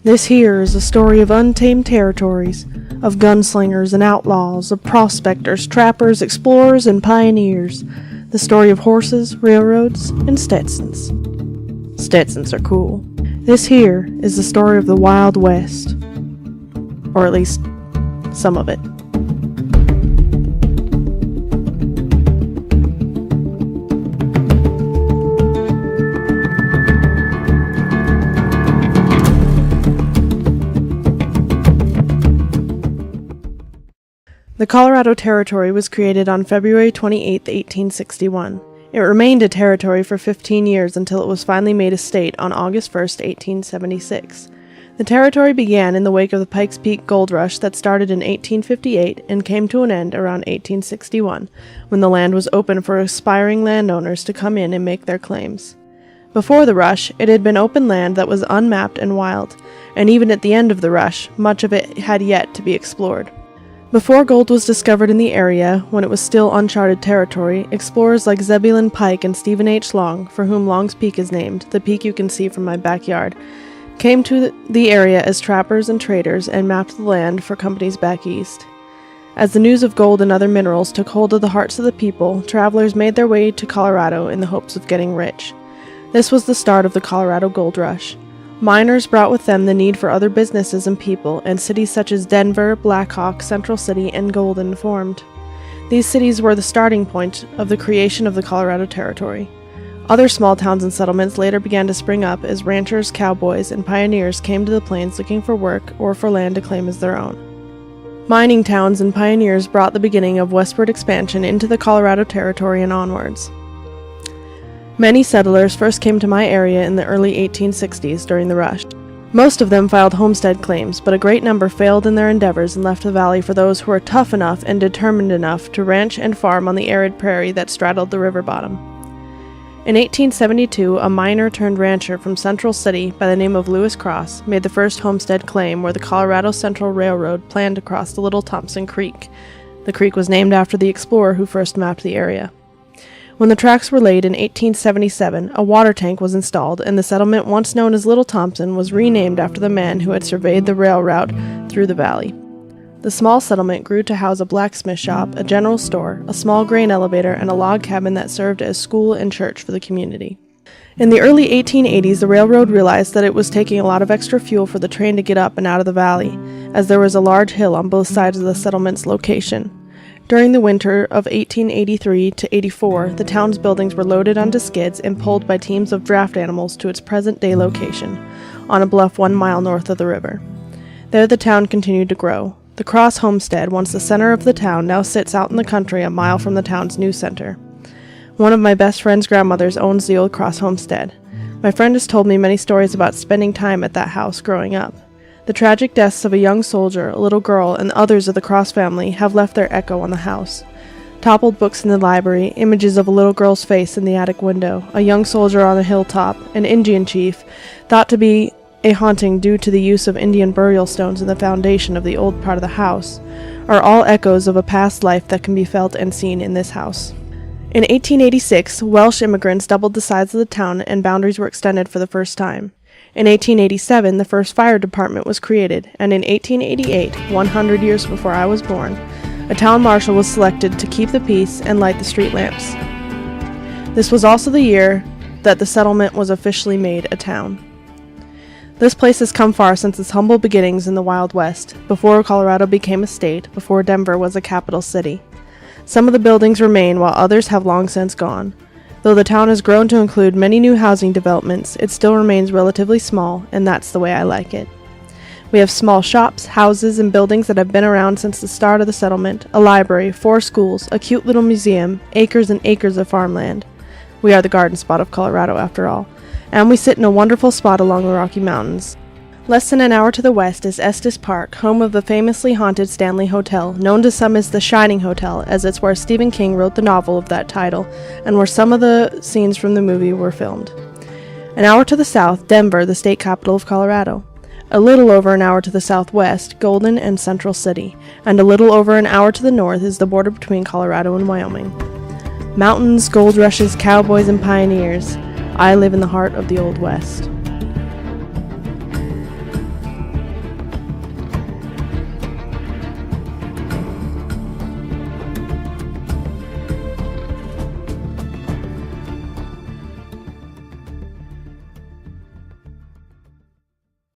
This here is a story of untamed territories, of gunslingers and outlaws, of prospectors, trappers, explorers, and pioneers. The story of horses, railroads, and Stetsons. Stetsons are cool. This here is the story of the Wild West. Or at least, some of it. The Colorado Territory was created on February 28, 1861. It remained a territory for 15 years until it was finally made a state on August 1, 1876. The territory began in the wake of the Pikes Peak Gold Rush that started in 1858 and came to an end around 1861, when the land was open for aspiring landowners to come in and make their claims. Before the rush, it had been open land that was unmapped and wild, and even at the end of the rush, much of it had yet to be explored. Before gold was discovered in the area, when it was still uncharted territory, explorers like Zebulon Pike and Stephen H. Long, for whom Long's Peak is named, the peak you can see from my backyard, came to the area as trappers and traders and mapped the land for companies back east. As the news of gold and other minerals took hold of the hearts of the people, travelers made their way to Colorado in the hopes of getting rich. This was the start of the Colorado Gold Rush. Miners brought with them the need for other businesses and people, and cities such as Denver, Black Hawk, Central City, and Golden formed. These cities were the starting point of the creation of the Colorado Territory. Other small towns and settlements later began to spring up as ranchers, cowboys, and pioneers came to the plains looking for work or for land to claim as their own. Mining towns and pioneers brought the beginning of westward expansion into the Colorado Territory and onwards. Many settlers first came to my area in the early 1860s during the rush. Most of them filed homestead claims, but a great number failed in their endeavors and left the valley for those who were tough enough and determined enough to ranch and farm on the arid prairie that straddled the river bottom. In 1872, a miner turned rancher from Central City by the name of Lewis Cross made the first homestead claim where the Colorado Central Railroad planned to cross the Little Thompson Creek. The creek was named after the explorer who first mapped the area. When the tracks were laid in 1877, a water tank was installed, and the settlement once known as Little Thompson was renamed after the man who had surveyed the rail route through the valley. The small settlement grew to house a blacksmith shop, a general store, a small grain elevator, and a log cabin that served as school and church for the community. In the early 1880s, the railroad realized that it was taking a lot of extra fuel for the train to get up and out of the valley, as there was a large hill on both sides of the settlement's location. During the winter of 1883 to 84, the town's buildings were loaded onto skids and pulled by teams of draft animals to its present-day location, on a bluff 1 mile north of the river. There the town continued to grow. The Cross Homestead, once the center of the town, now sits out in the country a mile from the town's new center. One of my best friend's grandmothers owns the old Cross Homestead. My friend has told me many stories about spending time at that house growing up. The tragic deaths of a young soldier, a little girl, and others of the Cross family have left their echo on the house. Toppled books in the library, images of a little girl's face in the attic window, a young soldier on a hilltop, an Indian chief, thought to be a haunting due to the use of Indian burial stones in the foundation of the old part of the house, are all echoes of a past life that can be felt and seen in this house. In 1886, Welsh immigrants doubled the size of the town and boundaries were extended for the first time. In 1887, the first fire department was created, and in 1888, 100 years before I was born, a town marshal was selected to keep the peace and light the street lamps. This was also the year that the settlement was officially made a town. This place has come far since its humble beginnings in the Wild West, before Colorado became a state, before Denver was a capital city. Some of the buildings remain, while others have long since gone. Though the town has grown to include many new housing developments, it still remains relatively small, and that's the way I like it. We have small shops, houses, and buildings that have been around since the start of the settlement, a library, 4 schools, a cute little museum, acres and acres of farmland. We are the garden spot of Colorado, after all, and we sit in a wonderful spot along the Rocky Mountains. Less than an hour to the west is Estes Park, home of the famously haunted Stanley Hotel, known to some as the Shining Hotel, as it's where Stephen King wrote the novel of that title, and where some of the scenes from the movie were filmed. An hour to the south, Denver, the state capital of Colorado. A little over an hour to the southwest, Golden and Central City, and a little over an hour to the north is the border between Colorado and Wyoming. Mountains, gold rushes, cowboys, and pioneers. I live in the heart of the Old West.